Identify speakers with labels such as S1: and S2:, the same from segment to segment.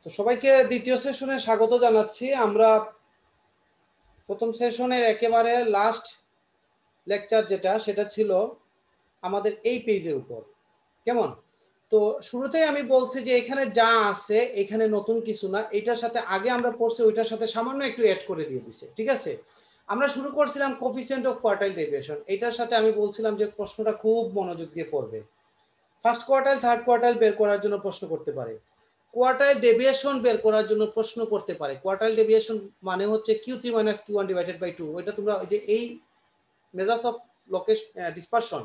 S1: তো সবাইকে দ্বিতীয় সেশনে স্বাগত জানাচ্ছি। আমরা প্রথম সেশনের একেবারে লাস্ট লেকচার যেটা সেটা ছিল আমাদের এই পেজের উপর। কেমন? তো শুরুতেই আমি বলছি যে এখানে যা আছে এখানে নতুন কিছু না, এটার সাথে আগে আমরা পড়ছি ওইটার সাথে সামান্য একটু অ্যাড করে দিয়ে দিছে। ঠিক আছে, আমরা শুরু করছিলাম কোফিসিয়েন্ট অফ কোয়ার্টাইল ডেভিয়েশন। এটার সাথে আমি বলছিলাম যে প্রশ্নটা খুব মনোযোগ দিয়ে পড়বে। ফার্স্ট কোয়ার্টাইল থার্ড কোয়ার্টাইল বের করার জন্য প্রশ্ন করতে পারে, কোয়ার্টাইল ডেভিয়েশন বের করার জন্য প্রশ্ন করতে পারে। কোয়ার্টাইল ডেভিয়েশন মানে হচ্ছে Q3 - Q1 ডিভাইডেড বাই 2। ওইটা তোমরা ওই যে এই মেজার্স অফ লোকেশন ডিসপারশন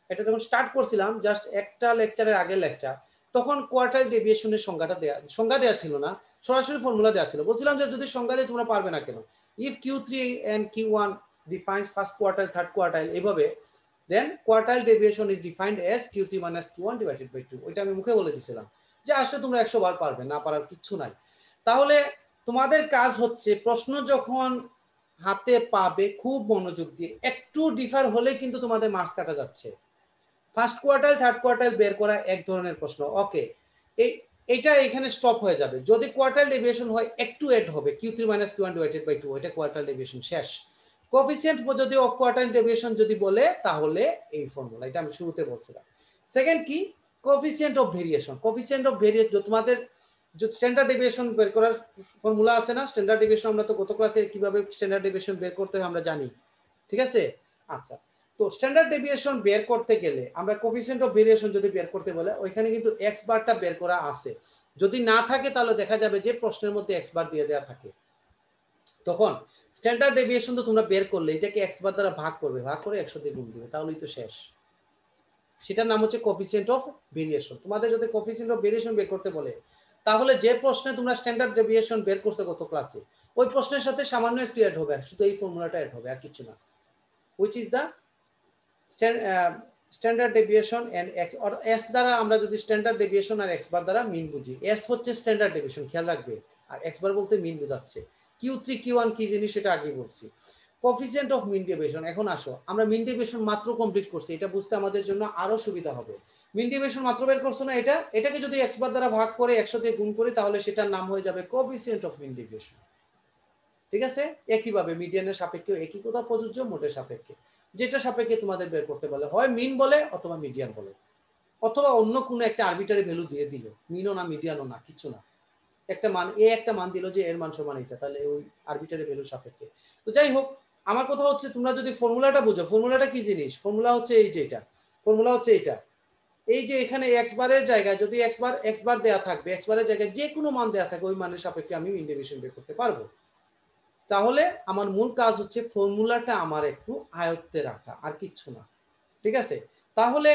S1: এটা যখন স্টার্ট করছিলাম জাস্ট একটা লেকচারের আগের লেকচার, তখন কোয়ার্টাইল ডেভিয়েশনের সংজ্ঞা দেওয়া ছিল না, সরাসরি ফর্মুলা দেওয়া ছিল। বলছিলাম যে যদি সংজ্ঞা দিয়ে তোমরা পারবে না কেন, if Q3 and Q1 defines first quartile third quartile এভাবে, then quartile deviation is defined as Q3 - Q1 divided by 2। ওইটা আমি মুখে বলে দিছিলাম যে আসলে তোমরা 100 বার পারবে, না পারার কিচ্ছু নাই। তাহলে তোমাদের কাজ হচ্ছে প্রশ্ন যখন হাতে পাবে খুব মনোযোগ দিয়ে, একটু ডিফার হলে কিন্তু তোমাদের মার্কস কাটা যাচ্ছে। ফার্স্ট কোয়ার্টাইল থার্ড কোয়ার্টাইল বের করা এক ধরনের প্রশ্ন, ওকে, এইটা এখানে স্টপ হয়ে যাবে। যদি কোয়ার্টাইল ডেভিয়েশন হয় একটু এড হবে Q3 - Q1 ডিভাইডেড বাই 2, এটা কোয়ার্টাইল ডেভিয়েশন শেষ। কোএফিসিয়েন্ট যদি অফ কোয়ার্টাইল ডেভিয়েশন যদি বলে তাহলে এই ফর্মুলা, এটা আমি শুরুতে বলছিলাম। সেকেন্ড কি, coefficient of variation. Coefficient of variation তোমাদের স্ট্যান্ডার্ড ডেভিয়েশন বের করার ফর্মুলা আছে না, স্ট্যান্ডার্ড ডেভিয়েশন আমরা তো গত ক্লাসে কিভাবে স্ট্যান্ডার্ড ডেভিয়েশন বের করতে হয় আমরা জানি, ঠিক আছে? আচ্ছা, তো স্ট্যান্ডার্ড ডেভিয়েশন বের করতে গেলে আমরা কোএফিসিয়েন্ট অফ ভেরিয়েশন যদি বের করতে বলে ওইখানে কিন্তু এক্স বারটা বের করা আছে। যদি না থাকে তাহলে দেখা যাবে যে প্রশ্নের মধ্যে এক্স বার দিয়ে দেওয়া থাকে। তখন স্ট্যান্ডার্ড ডেভিয়েশন তো তোমরা বের করলে এটাকে এক্স বার দ্বারা ভাগ করবে, ভাগ করে 100 দিয়ে গুণ দিবে, তাহলেই তো শেষ। সেটার নাম হচ্ছে কোএফিসিয়েন্ট অফ ভেরিয়েশন। তোমাদের যদি কোএফিসিয়েন্ট অফ ভেরিয়েশন বের করতে বলে তাহলে যে প্রশ্নে তোমরা স্ট্যান্ডার্ড ডেভিয়েশন বের করতে গত ক্লাসে ওই প্রশ্নের সাথে সামান্য একটু অ্যাড হবে, শুধু এই ফর্মুলাটা অ্যাড হবে আর কিছু না। which is the standard deviation and X, or S দ্বারা আমরা যদি স্ট্যান্ডার্ড ডেভিয়েশন আর এক্স বার দ্বারা মিন বুঝি, এস হচ্ছে স্ট্যান্ডার্ড ডেভিয়েশন, খেয়াল রাখবে, আর এক্স বার বলতে মিন বোঝাচ্ছে। Q3 Q1 কি জিনিস সেটা আগে বলছি। কোএফিসিয়েন্ট অফ মিন ডেভিয়েশন, এখন আসো আমরা মিন ডেভিয়েশন মাত্র কমপ্লিট করছি, এটা বুঝতে আমাদের জন্য আরো সুবিধা হবে। মিন ডেভিয়েশন মাত্র বের করছো না, এটাকে যদি এক্স বার দ্বারা ভাগ করে 100 দিয়ে গুণ করি তাহলে সেটার নাম হয়ে যাবে কোএফিসিয়েন্ট অফ মিন ডেভিয়েশন। ঠিক আছে, একইভাবে মিডিয়ানের সাপেক্ষেও একই কথা প্রযোজ্য, মোটের সাপেক্ষে। যেটা সাপেক্ষে তোমাদের বের করতে বলে, হয় মিন বলে অথবা মিডিয়ান বলে, অথবা অন্য কোনো একটা আরবিটারি ভ্যালু দিয়ে দিল, মিনও না মিডিয়ানও না, কিছু না, একটা মান এ একটা মান দিল যে এর মান সমান এটা, তাহলে ওই আরবিটারি ভ্যালু সাপেক্ষে। তো যাই হোক, আমার কথা হচ্ছে তোমরা যদি ফর্মুলাটা বুঝো, ফর্মুলাটা কি জিনিস, ফর্মুলা হচ্ছে এই যে এটা, ফর্মুলা হচ্ছে এটা, এই যে এখানে এক্স বারের জায়গায় যদি এক্স বার দেয়া থাকবে, এক্স বারের জায়গায় যে কোনো মান দেয়া থাকবে ওই মানের সাপেক্ষে আমি মিন ডেভিয়েশন বের করতে পারবো। তাহলে আমার মূল কাজ হচ্ছে ফর্মুলাটা আমার একটু আয়ত্তে রাখা, আর কিচ্ছু না। ঠিক আছে, তাহলে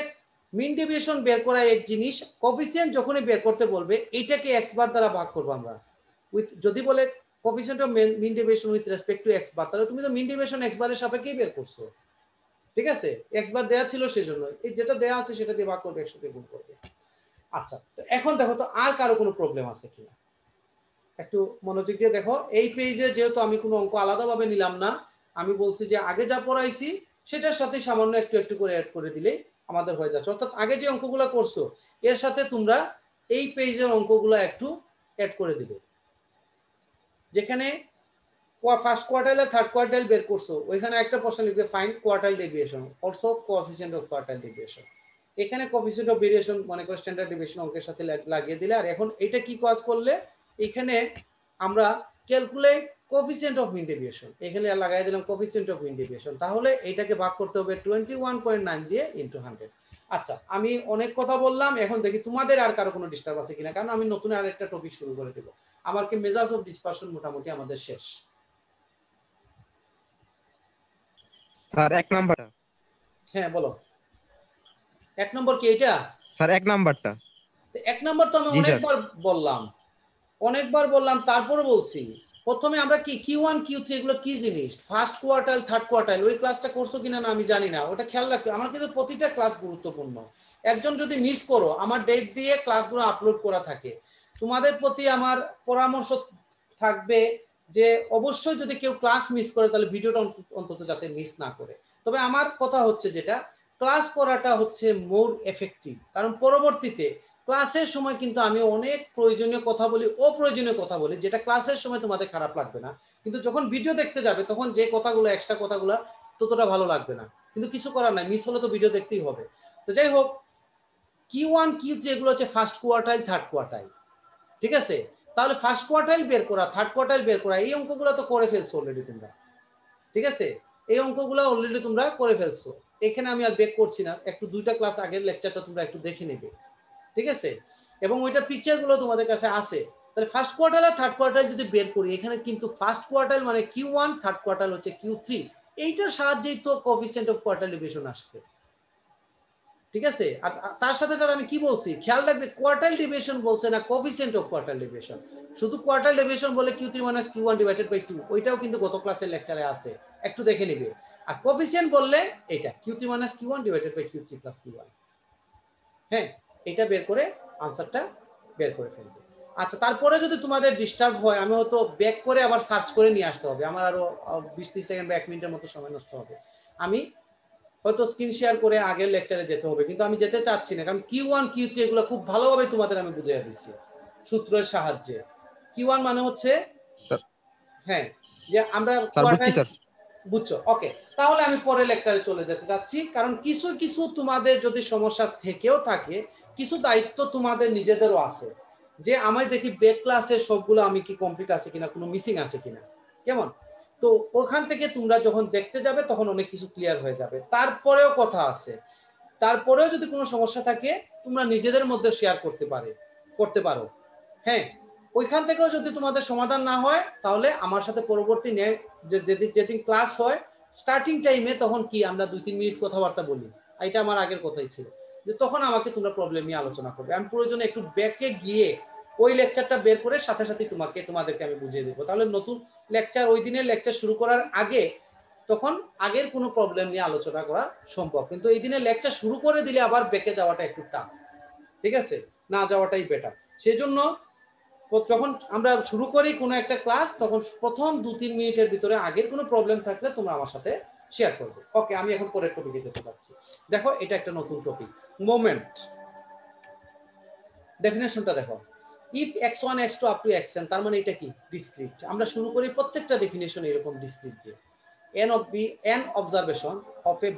S1: মিন ডেভিয়েশন বের করা এক জিনিস, কোএফিসিয়েন্ট যখনই বের করতে বলবে এটাকে এক্স বার দ্বারা ভাগ করব আমরা। উইথ যদি বলে coefficient of mean deviation with respect to x bar, তাহলে তুমি তো মিন ডেভিয়েশন এক্স বারের সাপেক্ষেই বের করছো। ঠিক আছে, এক্স বার দেয়া ছিল সেজন্য এই যেটা দেয়া আছে সেটা দিয়ে ভাগ করবে, একসাথে গুণ করবে। আচ্ছা, তো এখন দেখো তো আর কারো কোনো প্রবলেম আছে কিনা, একটু মনোযোগ দিয়ে দেখো। এই পেজে যেহেতু আমি কোনো অঙ্ক আলাদাভাবে নিলাম না, আমি বলছি যে আগে যা পড়াইছি সেটার সাথে সামান্য একটু একটু করে অ্যাড করে দিলেই আমাদের হয়ে যাচ্ছে। অর্থাৎ আগে যে অঙ্কগুলো করছো এর সাথে তোমরা এই পেজের অঙ্কগুলো একটু অ্যাড করে দিবে। যেখানে ফার্স্ট কোয়ার্টাইল আর থার্ড কোয়ার্টাইল বের করছো ওইখানে একটা প্রশ্ন লিখবে find quartile deviation also coefficient of quartile deviation. এখানে কোএফিসিয়েন্ট অফ ভেরিয়েশন মনে করো স্ট্যান্ডার্ড ডেভিয়েশন অঙ্কের সাথে লাগিয়ে দিলে, আর এখন এটা কি কাজ করলে এখানে আমরা calculate coefficient of mean deviation, এখানে লাগাই দিলাম কোএফিসিয়েন্ট অফ মিন ডেভিয়েশন। তাহলে এটাকে ভাগ করতে হবে 21.9 দিয়ে ইনটু 100। আচ্ছা, আমি অনেক কথা বললাম, এখন দেখি তোমাদের আর কারো কোনো ডিস্টার্ব আছে কিনা, কারণ আমি নতুন আরেকটা টপিক শুরু করে দেব। আমার কি মেজার্স অফ ডিসপারশন মোটামুটি আমাদের শেষ।
S2: স্যার এক নাম্বারটা।
S1: হ্যাঁ বলো, এক নম্বর কি এটা?
S2: স্যার এক নাম্বারটা।
S1: এক নম্বর তো আমি
S2: জি স্যার।
S1: অনেকবার বললাম, তারপরে বলছি প্রথমে আমরা কি Q1 Q3 এগুলো কি জিনিস, ফার্স্ট কোয়ার্টাইল থার্ড কোয়ার্টাইল, ওই ক্লাসটা করছো কিনা না আমি জানি না, ওটা খেয়াল রাখতে আমার কিন্তু প্রতিটা ক্লাস গুরুত্বপূর্ণ। একজন যদি মিস করো, আমার ডেট দিয়ে ক্লাসগুলো আপলোড করা থাকে, তোমাদের প্রতি আমার পরামর্শ থাকবে যে অবশ্যই যদি কেউ ক্লাস মিস করে তাহলে ভিডিওটা অন্তত যাতে মিস না করে। তবে আমার কথা হচ্ছে যেটা, ক্লাস করাটা হচ্ছে মোর এফেক্টিভ, কারণ পরবর্তীতে ক্লাসের সময় কিন্তু আমি অনেক প্রয়োজনীয় কথা বলি, অপ্রয়োজনীয় কথা বলি, যেটা ক্লাসের সময় তোমাদের খারাপ লাগবে না, কিন্তু যখন ভিডিও দেখতে যাবে তখন যে কথাগুলো এক্সট্রা কথাগুলো ততটা ভালো লাগবে না, কিন্তু কিছু করার নাই, মিস হলে তো ভিডিও দেখতেই হবে। তো যাই হোক, Q1 Q3 এগুলো হচ্ছে ফার্স্ট কোয়ার্টাইল থার্ড কোয়ার্টাইল, ঠিক আছে? তাহলে ফার্স্ট কোয়ার্টাইল বের করা, থার্ড কোয়ার্টাইল বের করা, এই অঙ্কগুলো তো করে ফেলছো অলরেডি তোমরা, ঠিক আছে? এই অঙ্কগুলো অলরেডি তোমরা করে ফেলছো, এখানে আমি আর বেক করছি না, একটু 2টা ক্লাস আগের লেকচারটা তোমরা একটু দেখে নেবে, ঠিক আছে? এবং ওইটা পিকচারগুলো তোমাদের কাছে আছে। তাহলে ফার্স্ট কোয়ার্টাইল আর থার্ড কোয়ার্টাইল যদি বের করি, এখানে কিন্তু ফার্স্ট কোয়ার্টাইল মানে Q1, থার্ড কোয়ার্টাইল হচ্ছে Q3, এইটার সাহায্যেই তো কোএফিসিয়েন্ট অফ কোয়ার্টাইল ডেভিয়েশন আসছে, ঠিক আছে? আর তার সাথে সাথে আমি কি বলছি খেয়াল রাখবে, কোয়ার্টাইল ডেভিয়েশন বলছে না কোএফিসিয়েন্ট অফ কোয়ার্টাইল ডেভিয়েশন। শুধু কোয়ার্টাইল ডেভিয়েশন বলে Q3 - Q1 ডিভাইডেড বাই 2, ওইটাও কিন্তু গত ক্লাসের লেকচারে আছে, একটু দেখে নিবে। আর কোএফিসিয়েন্ট বললে এটা Q3 - Q1 divided by Q3 plus Q1। হ্যাঁ, এটা বের করে আনসারটা বের করে ফেলবে। আচ্ছা, তারপরে যদি তোমাদের ডিস্টার্ব হয়, আমি হয়তো ব্যাক করে আবার সার্চ করে নিয়ে আসতে হবে, আমার আরো 20-30 সেকেন্ড বা 1 মিনিটের মতো সময় নষ্ট হবে। আমি হয়তো স্ক্রিন শেয়ার করে আগের লেকচারে যেতে হবে, কিন্তু আমি যেতে চাচ্ছি না, কারণ Q1 Q3 এগুলো খুব ভালোভাবে তোমাদের আমি বুঝিয়ে দিচ্ছি সূত্রের সাহায্যে। Q1 মানে হচ্ছে,
S2: স্যার
S1: হ্যাঁ, যে আমরা
S2: স্যার বুঝছি
S1: কোয়ার্টাইল,
S2: স্যার।
S1: বুঝছো? ওকে, তাহলে আমি পরের লেকচারে চলে যেতে চাচ্ছি, কারণ কিছু কিছু তোমাদের যদি সমস্যা থেকেও থাকে, কিছু দায়িত্ব তোমাদের নিজেদেরও আছে, যে আমি দেখি ব্যাক ক্লাসে সবগুলো আমি কি কমপ্লিট আছে কিনা, কোনো মিসিং আছে কিনা, কেমন? তো ওখান থেকে তোমরা যখন দেখতে যাবে তখন অনেক কিছু ক্লিয়ার হয়ে যাবে। তারপরেও কথা আছে, তারপরেও যদি কোনো সমস্যা থাকে তোমরা নিজেদের মধ্যে শেয়ার করতে পারো। হ্যাঁ, ওইখান থেকেও যদি তোমাদের সমাধান না হয়, তাহলে আমার সাথে পরবর্তী যেদিন ক্লাস হয় স্টার্টিং টাইমে, তখন কি আমরা 2-3 মিনিট কথাবার্তা বলি, এটা আমার আগের কথাই ছিল, যে তখন আমাকে তোমরা প্রবলেম নিয়ে আলোচনা করবে, আমি প্রয়োজনে একটু ব্যাকে গিয়ে ওই লেকচারটা বের করে সাথে সাথে তোমাদেরকে আমি বুঝিয়ে দেবো। তাহলে নতুন লেকচার, ওই দিনের লেকচার শুরু করার আগে তখন আগের কোনো প্রবলেম নিয়ে আলোচনা করা সম্ভব, কিন্তু এই দিনের লেকচার শুরু করে দিলে আবার ব্যাকে যাওয়াটা একটু টাফ, ঠিক আছে? না যাওয়াটাই বেটার। সেজন্য যখন আমরা শুরু করি কোনো একটা ক্লাস, তখন প্রথম 2-3 মিনিটের ভিতরে আগের কোনো প্রবলেম থাকলে তোমরা আমার সাথে শেয়ার করবে। ওকে, আমি এখন পরের টপিকে যেতে চাচ্ছি। দেখো, এটা একটা নতুন টপিক, মোমেন্ট। ডেফিনেশনটা দেখো, if x1 x2 up to xn, তার মানে এটা কি ডিসক্রিট। আমরা শুরু করি প্রত্যেকটা ডেফিনেশন এরকম ডিসক্রিট দিয়ে, n observations of a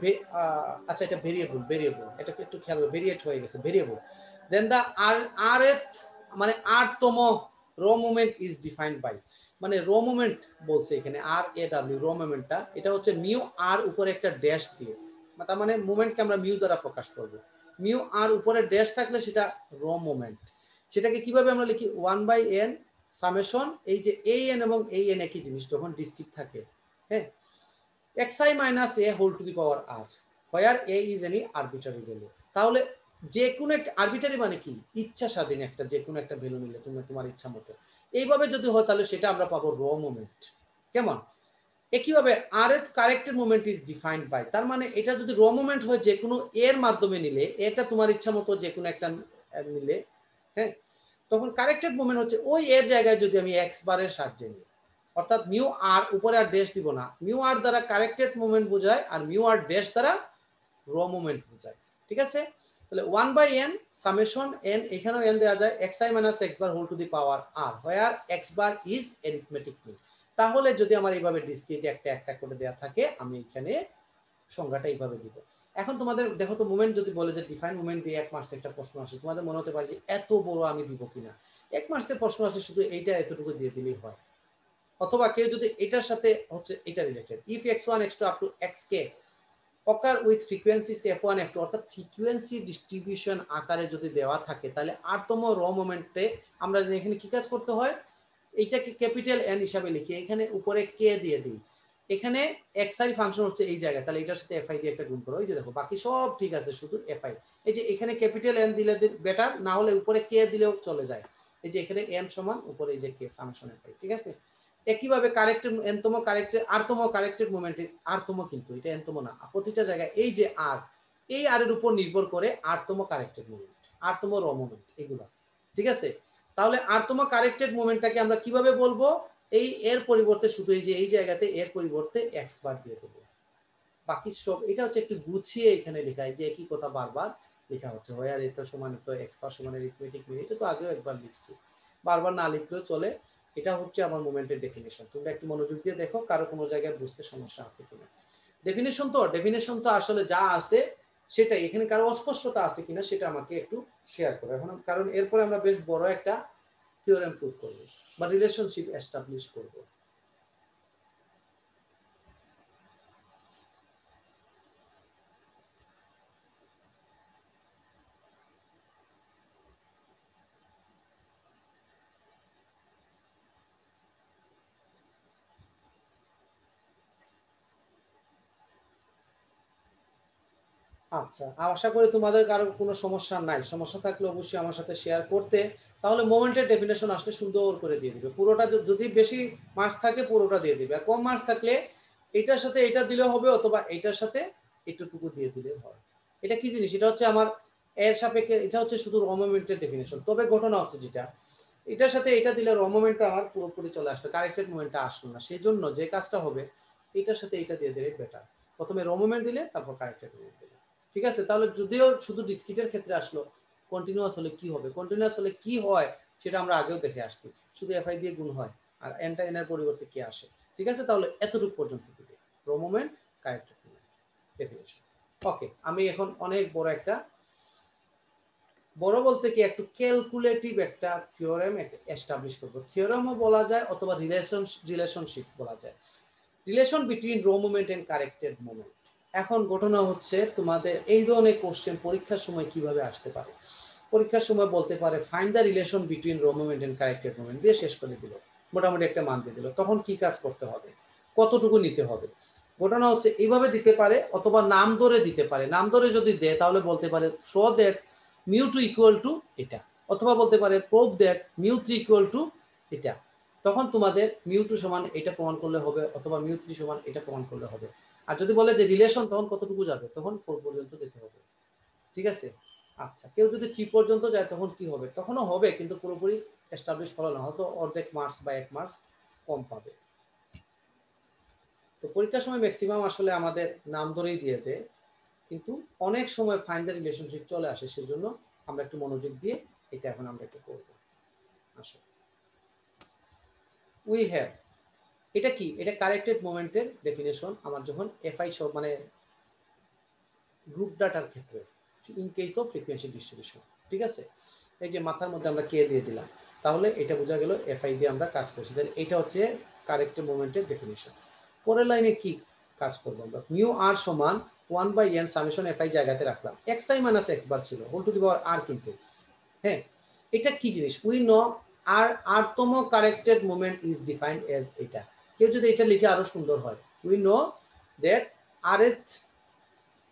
S1: আচ্ছা, এটা ভেরিয়েবল, এটা একটু খেয়াল করো, ভেরিয়েট হয়ে গেছে, ভেরিয়েবল। দেন দা rth মানে rতম raw moment is defined by, মানে রো মোমেন্ট বলছে এখানে RAW, রো মোমেন্টটা এটা হচ্ছে মিউ r উপরে একটা ড্যাশ দিয়ে, তার মানে মোমেন্টকে আমরা মিউ দ্বারা প্রকাশ করব। মিউ r উপরে ড্যাশ থাকলে সেটা রো মোমেন্ট। সেটাকে কিভাবে আমরা লিখি, 1/n সামেশন, এই যে an এবং an একই জিনিস যখন ডিসক্রিট থাকে, হ্যাঁ, xi minus a whole to the power r, where a is any arbitrary value। তাহলে যে কোনো একটা আরবিটারি মানে কি, ইচ্ছা স্বাধীন একটা যে কোনো একটা ভ্যালু নিলে তুমি তোমার ইচ্ছা মতো, এইভাবে যদি হয় তাহলে সেটা আমরা পাবো র মোমেন্ট। কেমন? একইভাবে আর এর corrected moment is defined by, তার মানে এটা যদি র মোমেন্ট হয় যে কোনো এর মাধ্যমে নিলে, এটা তোমার ইচ্ছা মতো যে কোনো একটা নিলে, হ্যাঁ, তখন কারেক্টেড মোমেন্ট হচ্ছে ওই এর জায়গায় যদি আমি এক্স বারের সাহায্যে নিই, অর্থাৎ মিউ আর উপরে আর ড্যাশ দিব না, মিউ আর দ্বারা কারেক্টেড মোমেন্ট বোঝায় আর মিউ আর ড্যাশ দ্বারা র মোমেন্ট বোঝায়, ঠিক আছে? তাহলে 1/n সামেশন n, এখানেও n দেওয়া যায়, xi minus x bar whole to the power r, where x bar is arithmetic mean। তাহলে যদি আমার এইভাবে ডিসক্রিট একটা একটা করে দেওয়া থাকে, আমি এখানে সংজ্ঞাটা এইভাবে দিব। এখন তোমাদের দেখো তো, মোমেন্ট যদি বলে যে ডিফাইন মোমেন্ট দিয়ে 1 মার্কসে একটা প্রশ্ন আসে, তোমাদের মনে হতে পারে যে এত বড় আমি দিব কিনা, 1 মার্কসে প্রশ্ন আসলে শুধু এইটা এতটুকু দিয়ে দিলেই হয়। অথবা কেউ যদি এটার সাথে হচ্ছে এটা related, if x1 x2 up to xk occur with frequencies f1 f2, অর্থাৎ ফ্রিকোয়েন্সি ডিস্ট্রিবিউশন আকারে যদি দেওয়া থাকে, তাহলে আরতম র মোমেন্টে আমরা এখানে কি কাজ করতে হয়, এইটাকে ক্যাপিটাল এন হিসাবে লিখি, এখানে উপরে কে দিয়ে দিই, এখানে xi ফাংশন হচ্ছে এই জায়গায়, তাহলে এটার সাথে fi দিয়ে একটা গুণ করো, এই যে দেখো বাকি সব ঠিক আছে, শুধু fi। এই যে এখানে ক্যাপিটাল এন দিলে বেটার, না হলে উপরে কে দিলেও চলে যায়, এই যে এখানে n সমান উপরে এই যে কে সামেশন fi, ঠিক আছে? একইভাবে কারেক্টেড এনতম কারেক্টেড আরতম কারেক্টেড মোমেন্টে, আরতম কিন্তু এটা এনতম না, প্রতিটা জায়গায় এই যে আর, এই আর এর উপর নির্ভর করে আরতম কারেক্টেড মোমেন্ট, আরতম র মোমেন্ট এগুলা, ঠিক আছে? তাহলে আরতম কারেক্টেড মোমেন্টটাকে আমরা কিভাবে বলবো, এই এর পরিবর্তে শুধু এই যে এই জায়গাতে এর পরিবর্তে x বার দিয়ে দেবো, বাকি সব এটা হচ্ছে একটু গুছিয়ে এখানে লেখা, যে একই কথা বারবার লেখা হচ্ছে হোয়ার এ তো সমান তো এক্স বার সমান অ্যারিথমেটিক মিন, এটা তো আগেও একবার লিখছি, বারবার না লিখলেও চলে। এটা হচ্ছে আমার মোমেন্টের ডেফিনেশন। তোমরা একটু মনোযোগ দিয়ে দেখো কারো কোনো জায়গায় বুঝতে সমস্যা আছে কিনা। ডেফিনেশন তো আসলে যা আছে সেটাই, এখানে কারো অস্পষ্টতা আছে কিনা সেটা আমাকে একটু শেয়ার করো এখন, কারণ এরপরে আমরা বেশ বড় একটা থিওরেম প্রুফ করব বা রিলেশনশিপ এস্টাবলিশ করব। আচ্ছা, আশা করি তোমাদের কারো কোনো সমস্যা নাই। সমস্যা থাকলে অবশ্যই আমার সাথে শেয়ার করতে, তাহলে মোমেন্টের ডেফিনেশন আসলে সুন্দর করে দিয়ে দিবে। পুরোটা যদি বেশি মার্কস থাকে পুরোটা দিয়ে দিবে, আর কম মার্কস থাকলে এটার সাথে এটা দিলে হবে, অথবা এটার সাথে একটুটুকু দিয়ে দিলে হয়। এটা কি জিনিস? এটা হচ্ছে আমার এর সাপেক্ষে, এটা হচ্ছে শুধু র মোমেন্টের ডেফিনেশন। তবে ঘটনা হচ্ছে যেটা, এটার সাথে এটা দিলে র মোমেন্টটা আমার পুরোপুরি চলে আসবে, কারেক্টেড মোমেন্টটা আসলো না। সেই জন্য যে কাজটা হবে, এটার সাথে এটা দিয়ে দিলে বেটার। প্রথমে র মোমেন্ট দিলে তারপর কারেক্টেড মোমেন্ট দিলে, ঠিক আছে? তাহলে যদিও শুধু ডিসক্রিটের ক্ষেত্রে আসলো, কন্টিনিউয়াস হলে কি হবে, কন্টিনিউয়াস হলে কি হয় সেটা আমরা আগেও দেখে আসছি, শুধু এফআই দিয়ে গুণ হয় আর এনটা এন এর পরিবর্তে কি আসে, ঠিক আছে? তাহলে এতটুকু পর্যন্ত দিবে র মোমেন্ট, কারেক্টেড মোমেন্ট ডেফিনেশন। ওকে, আমি এখন অনেক বড় একটা, বড় বলতে কি একটু ক্যালকুলেটিভ একটা থিওরেম এস্টাবলিশ করব। থিওরেমও বলা যায় অথবা রিলেশনশিপ বলা যায়, relation between raw moment and corrected moment. এখন ঘটনা হচ্ছে তোমাদের এই ধরনের কোশ্চেন পরীক্ষার সময় কিভাবে আসতে পারে। পরীক্ষার সময় বলতে পারে find the relation between raw moment and corrected moment, দিয়ে শেষ করে দিল, মোটামুটি একটা মান দিয়ে দিল। তখন কি কাজ করতে হবে, কতটুকু নিতে হবে। ঘটনা হচ্ছে এইভাবে দিতে পারে, অথবা নাম ধরে দিতে পারে। নাম ধরে যদি দেয় তাহলে বলতে পারে শো দ্যাট μ2 ইকুয়াল টু এটা, অথবা বলতে পারে প্রুভ দ্যাট μ3 ইকুয়াল টু এটা। তখন তোমাদের μ2 সমান এটা প্রমাণ করলে হবে, অথবা μ3 সমান এটা প্রমাণ করলে হবে। আর যদি বলে যে রিলেশন, তখন কতটুকু যাবে, তখন 4 পর্যন্ত যেতে হবে, ঠিক আছে? আচ্ছা, কেউ যদি 3 পর্যন্ত যায় তখন কি হবে? তখনও হবে, কিন্তু পুরোপুরি এস্টাবলিশ হলো না, হয়তো অর্ধেক মার্কস বা 1 মার্কস কম পাবে। তো পরীক্ষার সময় ম্যাক্সিমাম আসলে আমাদের নাম ধরেই দিয়ে দেয়, কিন্তু অনেক সময় ফাইন্ড দ্য রিলেশনশিপ চলে আসে। সেজন্য আমরা একটু মনোযোগ দিয়ে এটা এখন আমরা একটু করব। আসলে উই হ্যাভ, এটা কি? এটা কারেক্টেড মোমেন্টের ডেফিনেশন আমার যখন এফআই সব মানে গ্রুপ ডাটার ক্ষেত্রে, in case of frequency distribution, ঠিক আছে? এই যে মাথার মধ্যে আমরা কে দিয়ে দিলাম, তাহলে এটা বোঝা গেল এফআই দিয়ে আমরা কাজ করছি। তাহলে এটা হচ্ছে কারেক্টেড মোমেন্টের ডেফিনেশন। পরের লাইনে কি কাজ করবো আমরা? মিউ আর সমান 1/n সামেশন এফআই জায়গাতে রাখলাম, xi মাইনাস x বার ছিল whole to the power r, কিন্তু হ্যাঁ, এটা কি জিনিস? উই নো আর আরতম corrected moment is defined as এটা। কেউ যদি এটা লিখে আরো সুন্দর হয়, we know that rth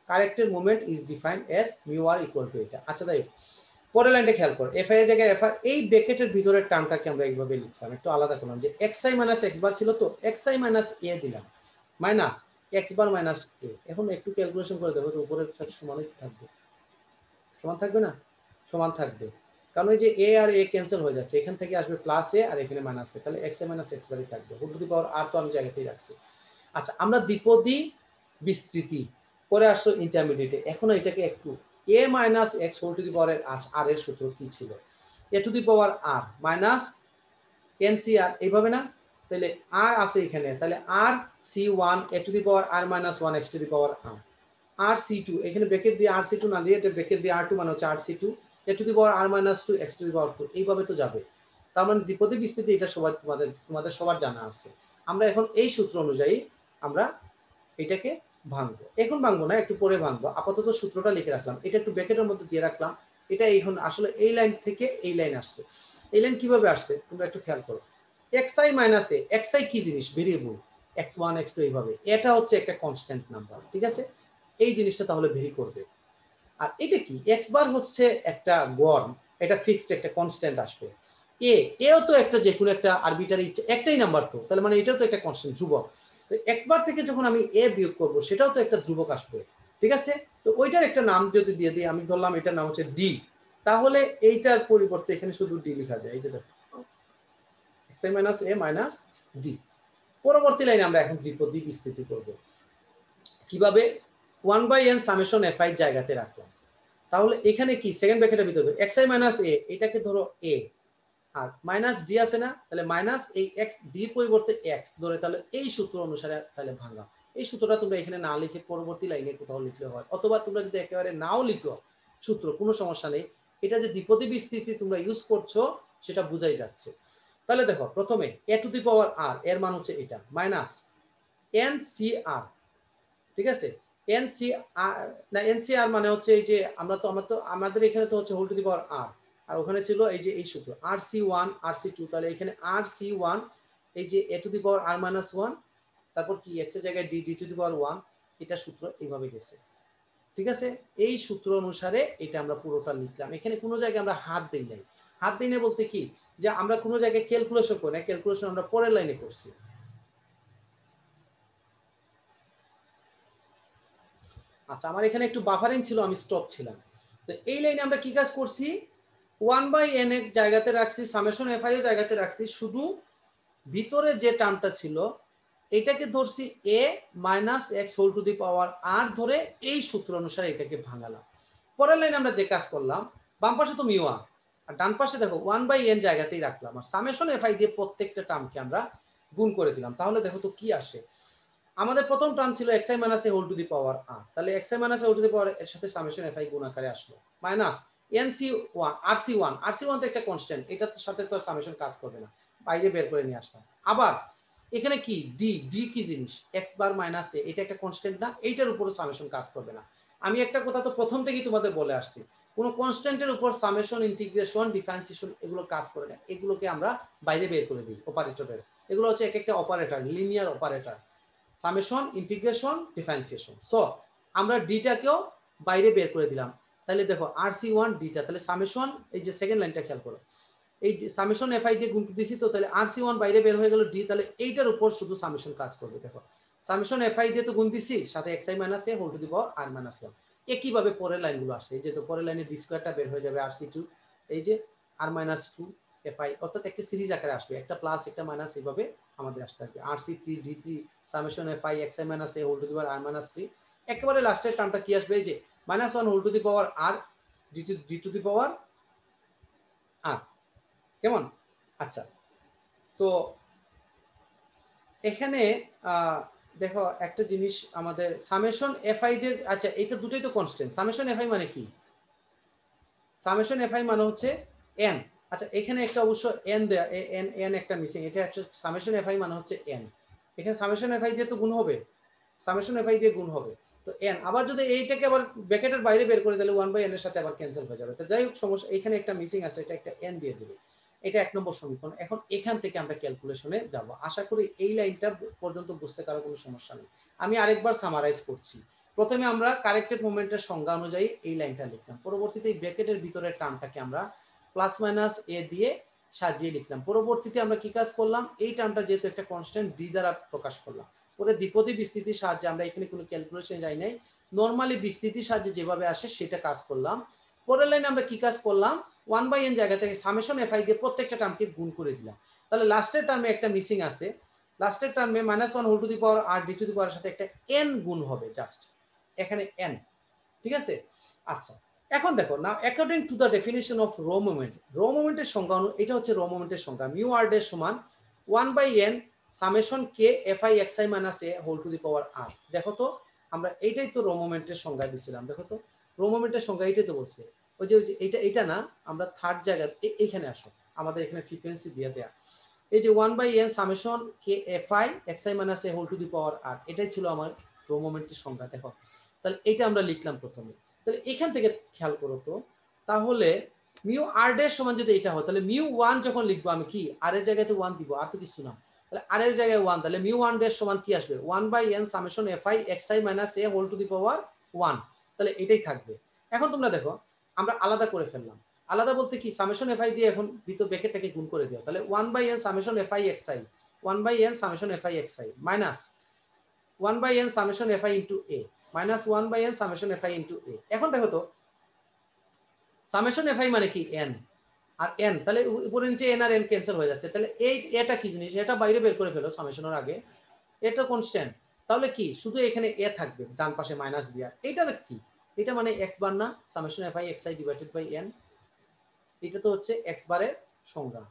S1: corrected moment is defined as mu r equal to এটা। আচ্ছা, তাই পরের লাইনটা খেয়াল করো, এফআই এর জায়গায় এফআর, এই ব্র্যাকেটের ভিতরের টার্মটাকে আমরা এইভাবে লিখলাম, একটু আলাদা করলাম, যে xi মাইনাস x বার ছিল, তো xi মাইনাস a দিলাম, minus x bar minus a। এখন একটু ক্যালকুলেশন করে দেখো তো উপরের সমানই থাকবে, সমান থাকবে না? সমান থাকবে, কারণ এই যে a আর a ক্যান্সেল হয়ে যাচ্ছে, এখান থেকে আসবে প্লাস a আর এখানে মাইনাস a, তাহলে xi মাইনাস x বারই থাকবে, whole to the power r তো আমি জায়গাতেই রাখছি। আচ্ছা, আমরা দ্বিপদী বিস্তৃতি পরে আসছো ইন্টারমিডিয়েটে, এখনো এটাকে একটু a minus x whole to the power r এর সূত্র কি ছিল? a to the power r minus ncr, এইভাবে না? তাহলে r আছে এখানে, তাহলে r c1 a to the power r minus 1 x to the power r, আর c2 এখানে ব্র্যাকেট দিয়ে আর c2 না দিয়ে এটা ব্র্যাকেট দিয়ে r2 মানে হচ্ছে r c2 a to the power r minus 2 x to the power 2, এইভাবে তো যাবে। তার মানে দ্বিপদী বিস্তৃতি, এটা সবাই তোমাদের সবার জানা আছে। আমরা এখন এই সূত্র অনুযায়ী আমরা এটাকে ভাঙবো, এখন ভাঙবো না, একটু পরে ভাঙবো। আপাতত সূত্রটা লিখে রাখলাম, এটা একটু ব্র্যাকেটের মধ্যে দিয়ে রাখলাম। এটা এখন আসলে এই লাইন থেকে এই লাইন আসছে। এই লাইন কিভাবে আসছে তোমরা একটু খেয়াল করো। xi মাইনাস a, xi কি জিনিস? ভেরিয়েবল, x1 x2 এইভাবে, এটা হচ্ছে একটা কনস্ট্যান্ট নাম্বার, ঠিক আছে? এই জিনিসটা তাহলে ভেরি করবে। আর এটা কি? x বার হচ্ছে একটা গড়, এটা ফিক্সড একটা কনস্ট্যান্ট আসবে। এও তো একটা যে কোনো একটা আরবিটারি একটাই নাম্বার, তো তাহলে মানে এটাও তো একটা কনস্ট্যান্ট, ধ্রুবক। এক্স বার থেকে যখন আমি এ বিয়োগ করব সেটাও তো একটা ধ্রুবক আসবে, ঠিক আছে? তো ওইটার একটা নাম যদি দিয়ে দিই, আমি ধরলাম এটার নাম হচ্ছে ডি, তাহলে এইটার পরিবর্তে এখানে শুধু ডি লেখা যায়, এই যে দেখো x I minus A minus D. পরবর্তী লাইনে আমরা এখন দ্বিপদী বিস্তৃতি করব কিভাবে? 1/n সামেশন এফআই জায়গাতে রাখলাম, তাহলে এখানে কি সেকেন্ড ব্র্যাকেটের ভিতরে xi মাইনাস a এটাকে ধরো a আর মাইনাস ডি আছে না, তাহলে মাইনাস এই x ডি পরিবর্তে x ধরে তাহলে এই সূত্র অনুসারে তাহলে ভাঙা। এই সূত্রটা তোমরা এখানে না লিখে পরবর্তী লাইনে কোথাও লিখলে হয়, অথবা তোমরা যদি একেবারে নাও লিখো সূত্র কোনো সমস্যা নেই, এটা যে দ্বিপদী বিস্তৃতি তোমরা ইউজ করছো সেটা বোঝাই যাচ্ছে। তাহলে দেখো প্রথমে a to the power r এর মান হচ্ছে এটা মাইনাস ncr, ঠিক আছে, ncr মানে হচ্ছে এই যে আমরা তো আমাদের এখানে তো হচ্ছে whole to the power r, আর ওখানে ছিল এই যে এই সূত্র rc1 rc2, তাহলে এখানে rc1 এই যে a to the power r minus 1 তারপর কি x এর জায়গায় d টু দি পাওয়ার 1, এটা সূত্র এইভাবে গেছে, ঠিক আছে। এই সূত্র অনুসারে এটা আমরা পুরোটা লিখলাম, এখানে কোনো জায়গায় আমরা হাত দেই নাই। হাত দেই না বলতে কি যে আমরা কোনো জায়গায় ক্যালকুলেশন করি না, ক্যালকুলেশন আমরা পরের লাইনে করছি। আচ্ছা আমার এখানে একটু বাফারিং ছিল, আমি স্টপ ছিলাম। তো এই লাইনে আমরা কি কাজ করছি, 1/n এর জায়গাতে রাখছি, সামেশন fi এর জায়গাতে রাখছি, শুধু ভিতরে যে টার্মটা ছিল এটাকে ধরছি a minus X whole to the power r ধরে এই সূত্র অনুসারে এটাকে ভাঙালাম। পরের লাইনে আমরা যে কাজ করলাম, বাম পাশে তো মিউ আর ডান পাশে দেখো 1/n জায়গাতেই রাখলাম, আর সামেশন fi দিয়ে প্রত্যেকটা টার্মকে আমরা গুণ করে দিলাম। তাহলে দেখো তো কি আসে, আমাদের প্রথম টার্ম ছিল xi minus a whole to the power r, তাহলে xi minus a whole to the power এর সাথে সামেশন fi গুণ আকারে আসলো, মাইনাস nc1 rc1 তো একটা কনস্ট্যান্ট, এটার সাথে তো সামেশন কাজ করবে না, বাইরে বের করে নিয়ে আসলাম। আবার এখানে কি ডি কি জিনিস, x বার মাইনাস a, এটা একটা কনস্ট্যান্ট না, এইটার উপরে সামেশন কাজ করবে না। আমি একটা কথা তো প্রথম থেকেই তোমাদের বলে আসছি, কোন কনস্ট্যান্টের উপর সামেশন, ইন্টিগ্রেশন, ডিফারেন্সিয়েশন এগুলো কাজ করে না, এগুলোকে আমরা বাইরে বের করে দিই অপারেটরের। এগুলো হচ্ছে এক একটা operator, linear operator, summation, integration, differentiation. So আমরা ডিটাকেও বাইরে বের করে দিলাম, তাহলে দেখো rc1 ডিটা, তাহলে সামেশন এই যে সেকেন্ড লাইনটা খেয়াল করো, এই সামেশন fi দিয়ে গুণ দিছি, তো তাহলে rc1 বাইরে বের হয়ে গেল ডি, তাহলে এইটার উপর শুধু সামেশন কাজ করবে। দেখো সামেশন fi দিয়ে তো গুণ দিছি, সাথে xi minus a whole to the power r minus 1, একইভাবে পরের লাইনগুলো আসে, এই যে তো পরের লাইনে ডি স্কয়ারটা বের হয়ে যাবে rc2, এই যে r মাইনাস 2 fi, অর্থাৎ একটা সিরিজ আকারে আসবে, একটা প্লাস একটা মাইনাস, এইভাবে আমাদের আসতে থাকবে rc3 d3 summation fi xi minus a whole to the power r মাইনাস 3, একেবারে লাস্টের টার্মটা কি আসবে, এই যে minus 1 whole to the power r d to the power r, কেমন? আচ্ছা তো এখানে দেখো একটা জিনিস আমাদের সামেশন fi দের, আচ্ছা এটা দুটোই তো কনস্ট্যান্ট, সামেশন fi মানে কি, সামেশন fi মানে হচ্ছে n, আচ্ছা এখানে একটা অবশ্য n দেয়া, n একটা মিসিং, এটা একটা সামেশন fi মানে হচ্ছে n, এখানে সামেশন fi দিয়ে তো গুণ হবে, সামেশন fi দিয়ে গুণ হবে, তো n, আবার যদি এইটাকে আবার ব্র্যাকেটের বাইরে বের করে দিলে 1/n এর সাথে আবার ক্যান্সেল হয়ে যাবে, তো যাই হোক সমস্যা, এখানে একটা মিসিং আছে, এটা একটা n দিয়ে দিবে, এটা 1 নম্বর সমীকরণ। এখন এখান থেকে আমরা ক্যালকুলেশনে যাব, আশা করি এই লাইনটা পর্যন্ত বুঝতে কারো কোনো সমস্যা নেই। আমি আরেকবার সামারাইজ করছি, প্রথমে আমরা কারেক্টেড মোমেন্টের সংজ্ঞা অনুযায়ী এই লাইনটা লিখলাম, পরবর্তীতে এই ব্র্যাকেটের ভিতরের টার্মটাকে আমরা প্লাস মাইনাস এ দিয়ে সাজিয়ে লিখলাম, পরবর্তীতে আমরা কি কাজ করলাম, এই টার্মটা যেহেতু একটা কনস্ট্যান্ট ডি দ্বারা প্রকাশ করলাম, পরে দ্বিপদী বিস্তৃতির সাহায্যে, আমরা এখানে কোনো ক্যালকুলেশন যাই নাই, নরমালি বিস্তৃতির সাহায্যে যেভাবে আসে সেটা কাজ করলাম। পরের লাইনে আমরা কি কাজ করলাম, 1/n জায়গা থেকে সামেশন fi দিয়ে প্রত্যেকটা টার্মকে গুণ করে দিলাম, তাহলে লাস্টের টার্মে একটা মিসিং আছে, লাস্টের টার্মে minus 1 whole to the power r d to the power সাথে একটা n গুণ হবে, জাস্ট এখানে n, ঠিক আছে। আচ্ছা এখন দেখো না, according to the definition of raw moment, raw মোমেন্টের সংজ্ঞা, এটা হচ্ছে রো মোমেন্টের সংজ্ঞা, মিউ r এর সমান 1/n summation k fi xi minus a whole to the power r। দেখো তো আমরা এইটাই তো রো মোমেন্টের সংজ্ঞা দিছিলাম, দেখো তো রো মোমেন্টের সংজ্ঞা এইটাই তো বলছে, ওই যে এইটা না, আমরা থার্ড জায়গা এইখানে আসো, আমাদের এখানে ফ্রিকোয়েন্সি দিয়ে দেয়া, এই যে 1/n summation k fi xi minus a whole to the power r, এটাই ছিল আমার রো মোমেন্টের সংজ্ঞা। দেখো তাহলে এটা আমরা লিখলাম প্রথমে, তাহলে এখান থেকে খেয়াল করো তো, তাহলে মিউ r এর সমান যদি এটা হয়, তাহলে মিউ 1 যখন লিখবো আমি কি r এর জায়গায় তো 1 দিব, আর তো কিছু না, তাহলে r এর জায়গায় 1, তাহলে মিউ 1 এর সমান কি আসবে, 1/n summation fi xi minus a whole to the power 1, তাহলে এটাই থাকবে। এখন তোমরা দেখো আমরা আলাদা করে ফেললাম, আলাদা বলতে কি, সামেশন fi দিয়ে এখন ভিতর ব্র্যাকেটটাকে গুণ করে দাও, তাহলে 1/n summation fi xi, 1/n summation fi xi minus 1/n summation fi into a, minus 1/n summation fi into a। এখন দেখো তো সামেশন fi মানে কি n, আর n, তাহলে উপরে নিচে n আর n ক্যান্সেল হয়ে যাচ্ছে, তাহলে এটা কি জিনিস, এটা বাইরে বের করে ফেলো সামেশনের আগে, এটা কনস্ট্যান্ট, তাহলে কি শুধু এখানে a থাকবে ডান পাশে মাইনাস দিয়া, এটা কি, এটা মানে এক্স বার না, summation F I X I divided by N, এটা তো হচ্ছে এক্স বারের সংজ্ঞা।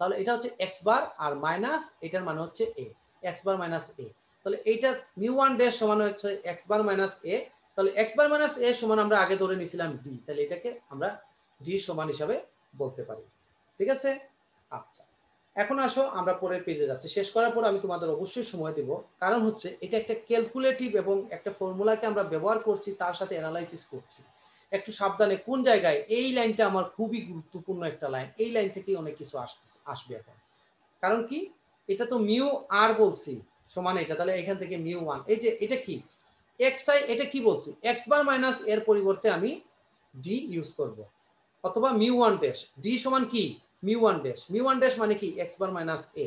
S1: তাহলে এটা হচ্ছে এক্স বার আর মাইনাস এটার মানে হচ্ছে এ, এক্স বার মাইনাস এ। তাহলে এইটা মিউ ওয়ান ড্যাশ সমান হচ্ছে এক্স বার মাইনাস এ। তাহলে এক্স বার মাইনাস এ সমান আমরা আগে ধরে নিয়েছিলাম ডি, তাহলে এটাকে আমরা ডি সমান হিসাবে বলতে পারি। ঠিক আছে, আচ্ছা এখন আসো আমরা পরের পেজে যাচ্ছি। শেষ করার পর আমি তোমাদের অবশ্যই সময় দেব, কারণ হচ্ছে এটা একটা ক্যালকুলেটিভ এবং একটা ফর্মুলাকে আমরা ব্যবহার করছি, তার সাথে অ্যানালাইসিস করছি। একটু সাবধানে, কোন জায়গায় এই লাইনটা আমার খুবই গুরুত্বপূর্ণ একটা লাইন, এই লাইন থেকেই অনেক কিছু আসবে এখন। কারণ কি, এটা তো মিউ আর বলছি সমান এটা, তাহলে এখান থেকে মিউ ওয়ান, এই যে এটা কি এক্স আই, এটা কি বলছি এক্স বার মাইনাস এর পরিবর্তে আমি ডি ইউজ করব, অথবা মিউ ওয়ান ড্যাশ ডি সমান কি mu one dash, mu one dash মানে কি এক্স বার মাইনাস এ,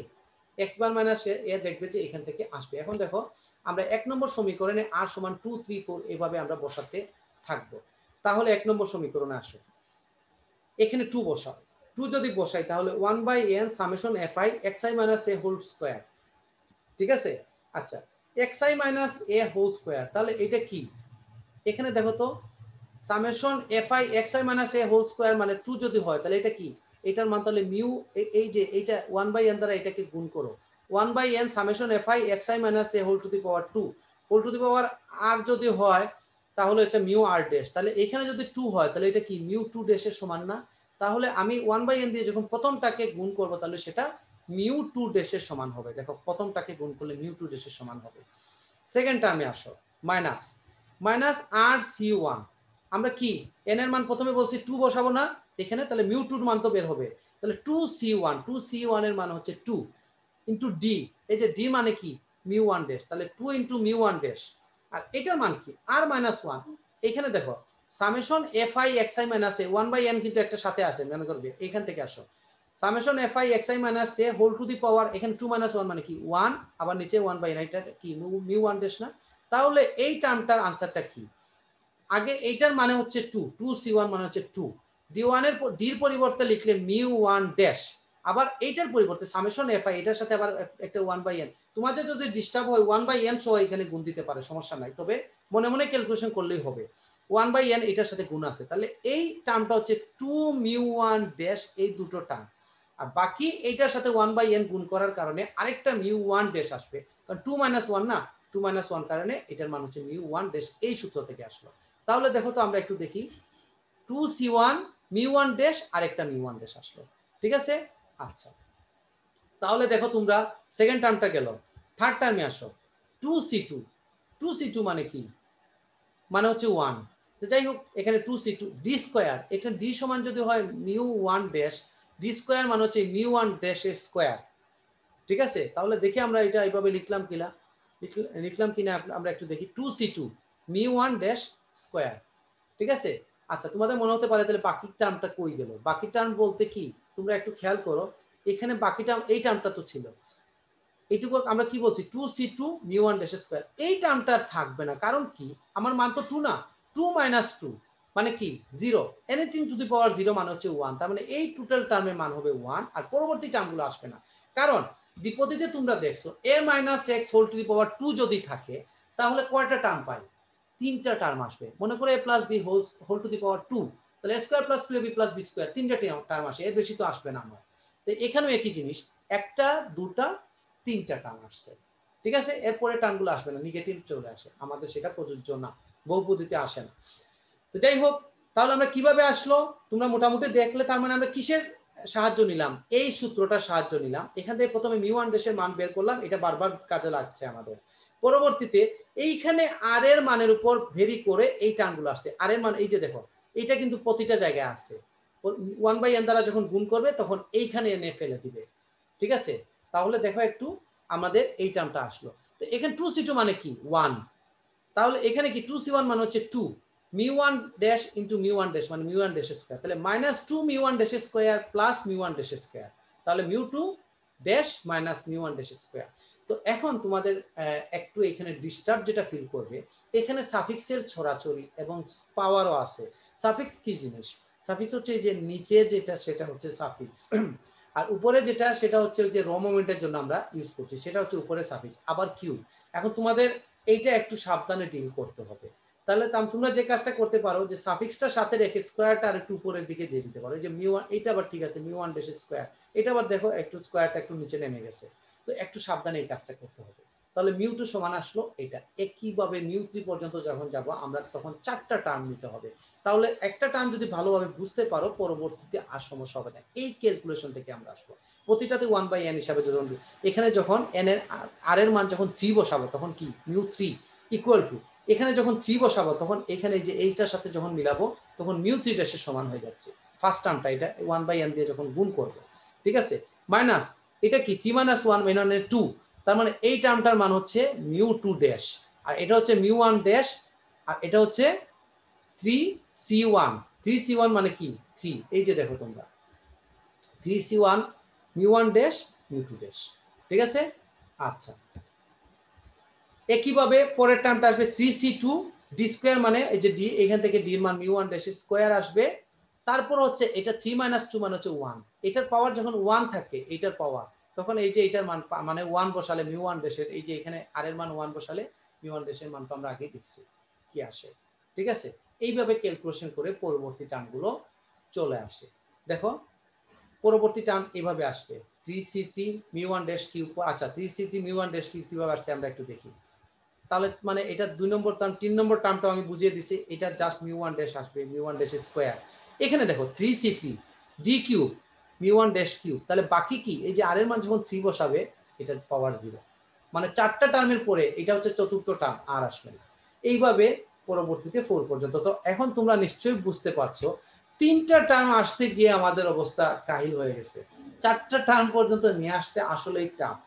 S1: এক্স বার মাইনাস এ দেখবে যে এখান থেকে আসবে। এখন দেখো আমরা 1 নম্বর সমীকরণে আর সমান 2 3 4 এভাবে আমরা বসাতে থাকবো। তাহলে 1 নম্বর সমীকরণে আসো, এখানে 2 বসাও, 2 যদি বসাই তাহলে 1/n summation fi xi minus a whole square, ঠিক আছে। আচ্ছা xi minus a whole square, তাহলে এটা কি, এখানে দেখো তো summation fi xi minus a whole square মানে 2 যদি হয় তাহলে এটা কি, এটার মান তাহলে মিউ, এই যে এইটা 1/n দ্বারা এটাকে গুণ করো, 1/n summation fi xi minus a whole to the power 2 whole to the power r যদি হয় তাহলে এটা মিউ r ড্যাশ, তাহলে এখানে যদি 2 হয় তাহলে এটা কি মিউ 2 ড্যাশের সমান না। তাহলে আমি 1/n দিয়ে যখন প্রথমটাকে গুণ করব তাহলে সেটা মিউ 2 ড্যাশের সমান হবে। দেখো প্রথমটাকে গুণ করলে মিউ 2 ড্যাশের সমান হবে। সেকেন্ড টার্মে আসো, মাইনাস মাইনাস আর সি ওয়ান, আমরা কি এন এর মান প্রথমে বলছি 2 বসাবো না এখানে, তাহলে মিউ 2 এর মান তো বের হবে, তাহলে 2c1, 2c1 এর মান হচ্ছে 2 ইনটু ডি, এই যে ডি মানে কি মিউ 1 ড্যাশ, তাহলে 2 ইনটু মিউ 1 ড্যাশ, আর এটার মান কি আর মাইনাস 1। এখানে দেখো summation fi xi minus a 1/n কিন্তু একটা সাথে আছে, মনে করবে এখান থেকে আসো, summation fi xi minus a whole to the power, এখানে 2 মাইনাস 1 মানে কি 1, আবার নিচে 1/n, এটা কি মিউ 1 ড্যাশ না। তাহলে এই টার্মটার আনসারটা কি, আগে এইটার মানে হচ্ছে 2, 2c1 মানে হচ্ছে 2, d1 এর ডির পরিবর্তে লিখলে মিউ 1 ড্যাশ, আবার এইটার পরিবর্তে সামেশন fi এটার সাথে আবার একটা 1/n, তোমাদের যদি ডিস্টার্ব হয় 1/n সহ এখানে গুণ দিতে পারে, সমস্যা নাই, তবে মনে মনে ক্যালকুলেশন করলেই হবে। 1/n এটার সাথে গুণ আছে, তাহলে এই টার্মটা হচ্ছে 2 মিউ 1 ড্যাশ, এই দুটো টার্ম, আর বাকি এইটার সাথে 1/n গুণ করার কারণে আরেকটা মিউ 1 ড্যাশ আসবে, কারণ 2 মাইনাস 1 না, 2 মাইনাস 1 কারণে এটার মান হচ্ছে মিউ 1 ড্যাশ, এই সূত্র থেকে আসলো। তাহলে দেখো তো আমরা একটু দেখি, 2c1 মিউ 1 ড্যাশ আর একটা মিউ 1 ড্যাশ আসলো, ঠিক আছে। আচ্ছা তাহলে দেখো তোমরা সেকেন্ড টার্মটা গেল, থার্ড টার্মে আসো, 2c2, 2c2 মানে কি, মানে হচ্ছে 1, তো যাই হোক এখানে 2c2 ডি স্কয়ার, এখানে ডি সমান যদি হয় মিউ 1 ড্যাশ, ডি স্কয়ার মানে হচ্ছে মিউ 1 ড্যাশ এর স্কয়ার, ঠিক আছে। তাহলে দেখি আমরা এটা এইভাবে লিখলাম কিনা, লিখলাম কিনা আমরা একটু দেখি, 2c2 মিউ 1 ড্যাশ স্কয়ার, ঠিক আছে। আচ্ছা তোমাদের মনে হতে পারে তাহলে বাকি টার্মটা কই গেল, বাকি টার্ম বলতে কি তোমরা একটু খেয়াল করো, এখানে বাকি টার্ম এই টার্মটা তো ছিল, এইটুকু আমরা কি বলছি 2c2 মিউ 1 ড্যাশ স্কয়ার, এই টার্মটা থাকবে না, কারণ কি আমার মান তো 2 না, 2 মাইনাস 2 মানে কি 0, এনিথিং টু দি পাওয়ার 0 মানে হচ্ছে 1, তার মানে এই টোটাল টার্মের মান হবে 1, আর পরবর্তী টার্মগুলো আসবে না। কারণ দ্বিপদীতে তোমরা দেখছো a minus x whole to the power 2 যদি থাকে তাহলে কয়টা টার্ম পাই, তিনটা টার্ম আসবে। মনে করো a plus b whole to the power 2, তাহলে a square plus 2ab plus b square, তিনটা টার্ম আসে, এর বেশি তো আসবে না আমার। তো এখানেও একই জিনিস, একটা দুটা তিনটা টার্ম আসছে, ঠিক আছে। এরপরে টার্মগুলো আসবে না, নেগেটিভ চলে আসে, আমাদের সেটা প্রযোজ্য না, বহুপদীতে আসে না। তো যাই হোক তাহলে আমরা কিভাবে আসলো তোমরা মোটামুটি দেখলে, তার মানে আমরা কিসের সাহায্য নিলাম, এই সূত্রটার সাহায্য নিলাম। এখান থেকে প্রথমে মিউ 1 ড্যাশের মান বের করলাম, এটা বারবার কাজে লাগছে আমাদের। পরবর্তীতে এইখানে আর এর মানের উপর ভেরি করে এই টার্মগুলো আসছে, আর এর মান এই যে দেখো এইটা কিন্তু প্রতিটা জায়গায় আছে, 1/n দ্বারা যখন গুণ করবে তখন এইখানে এনে ফেলে দিবে, ঠিক আছে। তাহলে দেখো একটু আমাদের এই টার্মটা আসলো, তো এখানে 2c2 মানে কি 1, তাহলে এখানে কি 2c1 মানে হচ্ছে 2 mu 1 dash into mu 1 dash মানে মিউ 1 ড্যাশ স্কয়ার, তাহলে minus 2 mu 1 dash square plus mu 1 dash square, তাহলে mu 2 dash minus mu 1 dash square. তো এখন তোমাদের একটু এখানে ডিস্টার্ব যেটা ফিল করবে, এখানে সাফিক্সের ছড়াছড়ি এবং পাওয়ারও আছে। সাফিক্স কি জিনিস, সাফিক্স হচ্ছে যে নিচে যেটা সেটা হচ্ছে সাফিক্স, আর উপরে যেটা সেটা হচ্ছে ওই যে র মোমেন্টের জন্য আমরা ইউজ করছি, সেটা হচ্ছে উপরে সাফিক্স, আবার কিউ। এখন তোমাদের এইটা একটু সাবধানে ডিল করতে হবে। তাহলে তোমরা যে কাজটা করতে পারো যে সাফিক্সটার সাথে রেখে স্কোয়ারটা আর একটু উপরের দিকে দিয়ে দিতে পারো, যে মিউ1 এটা আবার ঠিক আছে, মিউ1 ড্যাশ স্কোয়ার, এটা আবার দেখো একটু স্কোয়ারটা একটু নিচে নেমে গেছে, তো একটু সাবধানে এই কাজটা করতে হবে। তাহলে মিউ2 সমান আসলো এটা। একইভাবে মিউ3 পর্যন্ত যখন যাব আমরা তখন 4টা টার্ম নিতে হবে। তাহলে একটা টার্ম যদি ভালোভাবে বুঝতে পারো পরবর্তীতে আর সমস্যা হবে না। এই ক্যালকুলেশন থেকে আমরা আসবো প্রতিটাতে 1/n হিসাবে। যখন এখানে যখন n এর আর এর মান যখন 3 বসাবো তখন কি মিউ3 ইকুয়াল টু, এখানে যখন 3 বসাবো তখন এখানে যে এইটার সাথে যখন মিলাবো তখন মিউ3 ড্যাশের সমান হয়ে যাচ্ছে ফার্স্ট টার্মটা, এটা 1/n দিয়ে যখন গুণ করব, ঠিক আছে, মাইনাস এটা কি 3 - 1 মানে 2, তার মানে এই টার্মটার মান হচ্ছে মিউ2 ড্যাশ, আর এটা হচ্ছে মিউ1 ড্যাশ, আর এটা হচ্ছে 3c1। 3c1 মানে কি 3, এই যে দেখো তোমরা 3c1 মিউ1 ড্যাশ মিউ2 ড্যাশ, ঠিক আছে। আচ্ছা, একইভাবে পরের টার্মটা আসবে 3c2 ডি স্কয়ার, মানে এই যে ডি, এখান থেকে ডি এর মান মিউ1 ড্যাশ স্কয়ার আসবে। তারপর হচ্ছে এটা 3 - 2 মানে হচ্ছে 1, এটার পাওয়ার যখন 1 থাকে এটার পাওয়ার, তখন এই যে এটার মান মানে 1 বসালে মিউ1 ড্যাশের, এই যে এখানে আর এর মান 1 বসালে মিউ1 ড্যাশের মান তো আমরা আগেই দেখছি কি আসে, ঠিক আছে। এইভাবে ক্যালকুলেশন করে পরবর্তী টার্মগুলো চলে আসে। দেখো পরবর্তী টার্ম এইভাবে আসবে 3c3 মিউ1 ড্যাশ কিউব। আচ্ছা 3c3 মিউ1 ড্যাশ কিউব কিভাবে আসছে আমরা একটু দেখি। তাহলে মানে এটা 2 নম্বর টার্ম, 3 নম্বর টার্মটা আমি বুঝিয়ে দিছি, এটা জাস্ট মিউ1 ড্যাশ আসবে, মিউ1 ড্যাশ স্কয়ার। এখানে দেখো 3c3 ডি কিউব মিউ1 ড্যাশ কিউব, তাহলে বাকি কি এই যে আর এর মান যখন 3 বসাবে এটা পাওয়ার 0, মানে 4টা টার্মের পরে এটা হচ্ছে চতুর্থ টার্ম, আর আসবে না। এইভাবে পরবর্তীতে 4 পর্যন্ত। তো এখন তোমরা নিশ্চয়ই বুঝতে পারছো 3টা টার্ম আসতে গিয়ে আমাদের অবস্থা কাহিল হয়ে গেছে, 4টা টার্ম পর্যন্ত নিয়ে আসতে আসলেই টাফ।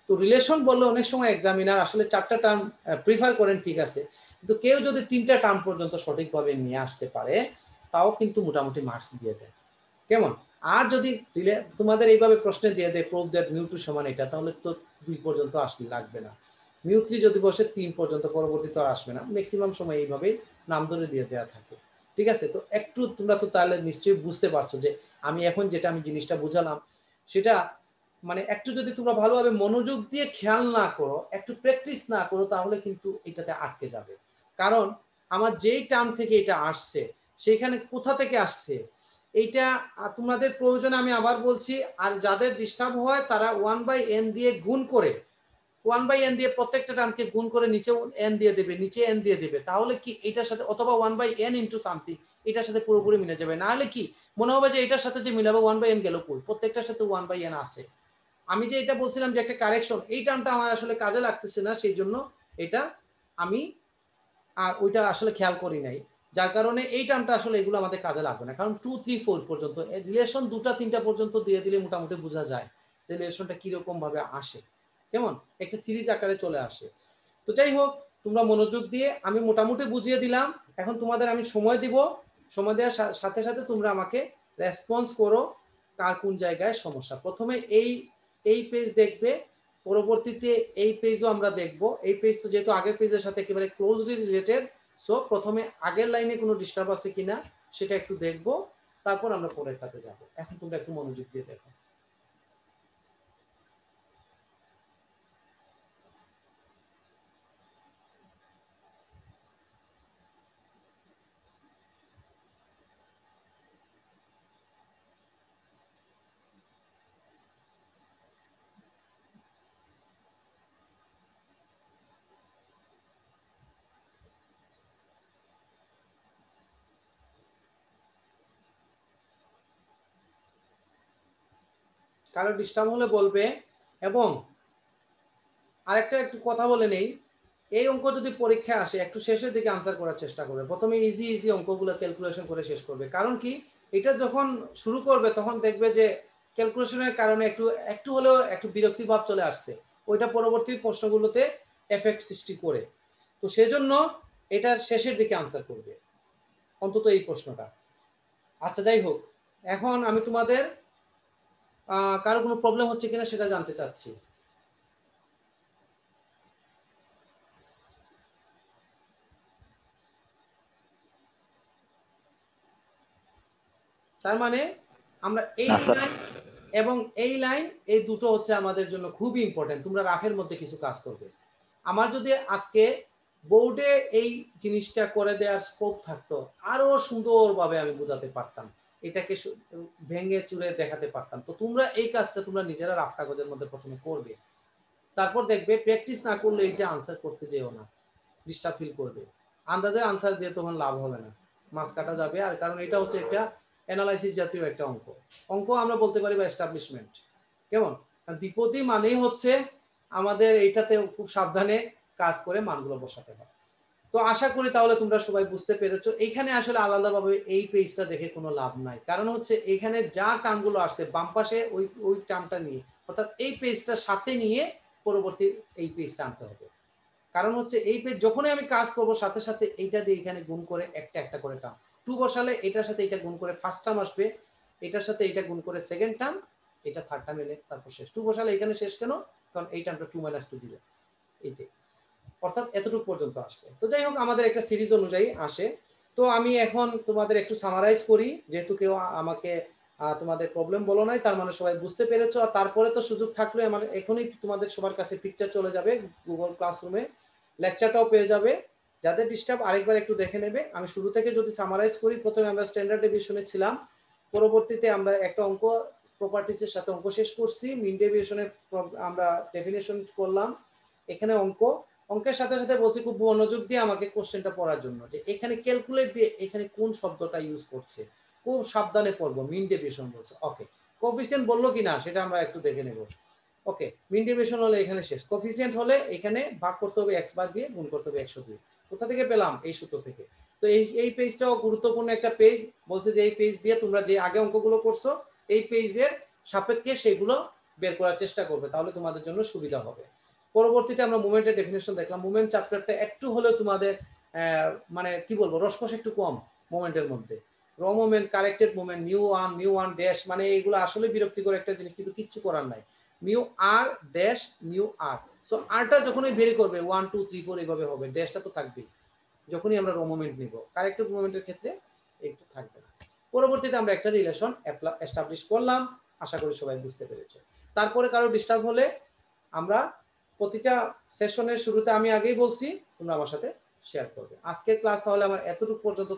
S1: তো রিলেশন বললে অনেক সময় এক্সামিনার আসলে 4টা টার্ম প্রিফার করেন, ঠিক আছে, কিন্তু কেউ যদি 3টা টার্ম পর্যন্ত সঠিকভাবে নিয়ে আসতে পারে তাও কিন্তু মোটামুটি মার্কস দিয়ে দেয়, কেমন। আর যদি তোমাদের এইভাবে প্রশ্নে দিয়ে দেয় প্রুভ দ্যাট মিউ2 সমান এটা, তাহলে তো 2 পর্যন্ত আসলে লাগবে না, মিউ3 যদি বসে 3 পর্যন্ত, পরবর্তীতে আর আসবে না, ম্যাক্সিমাম সময় এইভাবেই নাম ধরে দিয়ে দেওয়া থাকে, ঠিক আছে। তো একটু তোমরা তো তাহলে নিশ্চয়ই বুঝতে পারছো যে আমি এখন যেটা আমি জিনিসটা বুঝালাম সেটা মানে একটু যদি তোমরা ভালোভাবে মনোযোগ দিয়ে খেয়াল না করো, একটু প্র্যাকটিস না করো, তাহলে কিন্তু এটাতে আটকে যাবে। কারণ আমার যেই টার্ম থেকে এটা আসছে সেখানে কোথা থেকে আসছে এইটা তোমাদের প্রয়োজনে আমি আবার বলছি। আর যাদের ডিস্টার্ব হয় তারা 1/n দিয়ে গুণ করে, 1/n দিয়ে প্রত্যেকটা টার্মকে গুণ করে নিচে n দিয়ে দেবে, নিচে n দিয়ে দেবে, তাহলে কি এটার সাথে, অথবা 1/n ইনটু সামথিং, এটার সাথে পুরোপুরি মিলে যাবে। না হলে কি মনে হবে যে এটার সাথে যে মিলাবে 1/n গেল কই, প্রত্যেকটার সাথে 1/n আছে। আমি যে এটা বলছিলাম যে একটা কারেকশন, এই টার্মটা আমার আসলে কাজে লাগতেছে না, সেই জন্য এটা আমি আর ওইটা আসলে খেয়াল করি নাই, যার কারণে এই টার্মটা আসলে এগুলো আমাদের কাজে লাগবে না। কারণ 2, 3, 4 পর্যন্ত রিলেশন 2টা 3টা পর্যন্ত দিয়ে দিলে মোটামুটি বোঝা যায় যে রিলেশনটা কিরকম ভাবে আসে, কেমন একটা সিরিজ আকারে চলে আসে। তো যাই হোক, তোমরা মনোযোগ দিয়ে, আমি মোটামুটি বুঝিয়ে দিলাম, এখন তোমাদের আমি সময় দিব, সময় দেওয়ার সাথে সাথে তোমরা আমাকে রেসপন্স করো কার কোন জায়গায় সমস্যা। প্রথমে এই পেজ দেখবে, পরবর্তীতে এই পেজও আমরা দেখব। এই পেজ তো যেহেতু আগের পেজের সাথে একেবারে ক্লোজলি রিলেটেড, সো প্রথমে আগের লাইনে কোনো ডিস্টার্ব আছে কিনা সেটা একটু দেখব, তারপর আমরা পরেরটাতে যাব। এখন তোমরা একটু মনোযোগ দিয়ে দেখো। কারো ডিস্টার্ব হলে বলবে। এবং আরেকটা একটু কথা বলে নেই, এই অঙ্ক যদি পরীক্ষা আসে একটু শেষের দিকে আনসার করার চেষ্টা করবে, প্রথমে ইজি ইজি অঙ্কগুলো ক্যালকুলেশন করে শেষ করবে। কারণ কি এটা যখন শুরু করবে তখন দেখবে যে ক্যালকুলেশনের কারণে একটু একটু হলেও একটু বিরক্তি ভাব চলে আসছে, ওইটা পরবর্তী প্রশ্নগুলোতে এফেক্ট সৃষ্টি করে। তো সেজন্য এটা শেষের দিকে আনসার করবে অন্তত এই প্রশ্নটা। আচ্ছা যাই হোক, এখন আমি তোমাদের কারো কোনো প্রবলেম হচ্ছে কিনা সেটা জানতে চাচ্ছি। তার মানে আমরা এই লাইন এবং এই লাইন, এই দুটো হচ্ছে আমাদের জন্য খুবই ইম্পর্টেন্ট। তোমরা রাফের মধ্যে কিছু কাজ করবে। আমার যদি আজকে বোর্ডে এই জিনিসটা করে দেওয়ার স্কোপ থাকতো, আরো সুন্দরভাবে আমি বোঝাতে পারতাম, এটাকে ভেঙে চুরে দেখাতে পারতাম। তো তোমরা এই কাজটা তোমরা নিজেরা রাফ কাগজের মধ্যে প্রথমে করবে, তারপর দেখবে প্র্যাকটিস না করলে এটা আনসার করতে যেও না, ডিস্টার্ব ফিল করবে, আন্দাজে আনসার দিয়ে তখন লাভ হবে না, মাছ কাটা যাবে। আর কারণ এটা হচ্ছে একটা অ্যানালাইসিস জাতীয় একটা অঙ্ক, অঙ্ক আমরা বলতে পারি বা এস্টাবলিশমেন্ট, কেমন? দ্বিপদী মানেই হচ্ছে আমাদের এইটাতে খুব সাবধানে কাজ করে মানগুলো বসাতে হয়। তো আশা করি তাহলে তোমরা সবাই বুঝতে পেরেছো। এইখানে আসলে আলাদাভাবে এই পেজটা দেখে কোনো লাভ নাই, কারণ হচ্ছে এখানে যা টার্মগুলো আসছে বাম পাশে ওই টার্মটা নিয়ে, অর্থাৎ এই পেজটা সাথে নিয়ে পরবর্তী এই পেজটা আনতে হবে। কারণ হচ্ছে এই পেজ যখনই আমি কাজ করব সাথে সাথে এইটা দিয়ে এখানে গুণ করে একটা একটা করে টার্ম, টু বসালে এটার সাথে এটা গুণ করে ফার্স্ট টার্ম আসবে, এটার সাথে এটা গুণ করে সেকেন্ড টার্ম, এটা থার্ড টার্ম এলে তারপর শেষ। টু বসালে এখানে শেষ কেন? কারণ এই টার্মটা 2 - 2 দিলে এইটাই, অর্থাৎ এতটুকু পর্যন্ত আসবে। তো যাই হোক আমাদের একটা সিরিজ অনুযায়ী আসে। তো আমি এখন তোমাদের একটু সামারাইজ করি, যেহেতু কেউ আমাকে তোমাদের প্রবলেম বলো নাই, তার মানে সবাই বুঝতে পেরেছো। আর তারপরে তো সুযোগ থাকলে আমার এখনই তোমাদের সবার কাছে পিকচার চলে যাবে গুগল ক্লাসরুমে, লেকচারটাও পেয়ে যাবে। যাদের ডিস্টার্ব আরেকবার একটু দেখে নেবে। আমি শুরু থেকে যদি সামারাইজ করি, প্রথমে আমরা স্ট্যান্ডার্ড ডেভিয়েশনে ছিলাম, পরবর্তীতে আমরা একটা অঙ্ক প্রপার্টিসের সাথে অঙ্ক শেষ করছি, মিন ডেভিয়েশনে আমরা ডেফিনেশন করলাম, এখানে অঙ্ক, অঙ্কের সাথে সাথে বলছি খুব মনোযোগ দিয়ে আমাকে কোশ্চেনটা পড়ার জন্য, যে এখানে ক্যালকুলেট দিয়ে এখানে কোন শব্দটা ইউজ করছে, খুব সাবধানে পড়বো। মিন ডেভিয়েশন বলছে, ওকে। কোফিসিয়েন্ট বললো কিনা সেটা আমরা একটু দেখে নেব। ওকে, মিন ডেভিয়েশন হলে এখানে শেষ, কোফিসিয়েন্ট হলে এখানে ভাগ করতে হবে x বার দিয়ে, গুণ করতে হবে 100 দিয়ে। কোথা থেকে পেলাম? এই সূত্র থেকে। তো এই পেজটাও গুরুত্বপূর্ণ একটা পেজ, বলছে যে এই পেজ দিয়ে তোমরা যে আগে অঙ্কগুলো করছো এই পেজের সাপেক্ষে সেগুলো বের করার চেষ্টা করবে, তাহলে তোমাদের জন্য সুবিধা হবে। পরবর্তীতে আমরা মুভমেন্টের ডেফিনেশন দেখলাম। মুভমেন্ট চ্যাপ্টারটা একটু হলেও তোমাদের মানে কি বলবো, রসকস একটু কম মুভমেন্টের মধ্যে। র movement, corrected movement, mu one dash, মানে এগুলো আসলে বিরক্তিকর একটা জিনিস, কিন্তু কিচ্ছু করার নাই। মিউ আর ড্যাশ মিউ আর, সো আরটা যখনই বের করবে 1 2 3 4 এইভাবে হবে, ড্যাশটা তো থাকবেই যখনই আমরা র মুভমেন্ট নিব। কারেক্টেড মুভমেন্টের ক্ষেত্রে একটু থাকবে না। পরবর্তীতে আমরা একটা রিলেশন এস্টাবলিশ করলাম, আশা করি সবাই বুঝতে পেরেছো। তারপরে কারো ডিস্টার্ব হলে আমরা প্রতিটা সেশনের শুরুতে আমি আগেই বলছি তোমরা আমার সাথে শেয়ার করবে। আজকের ক্লাস তাহলে আমার এতটুকু পর্যন্ত।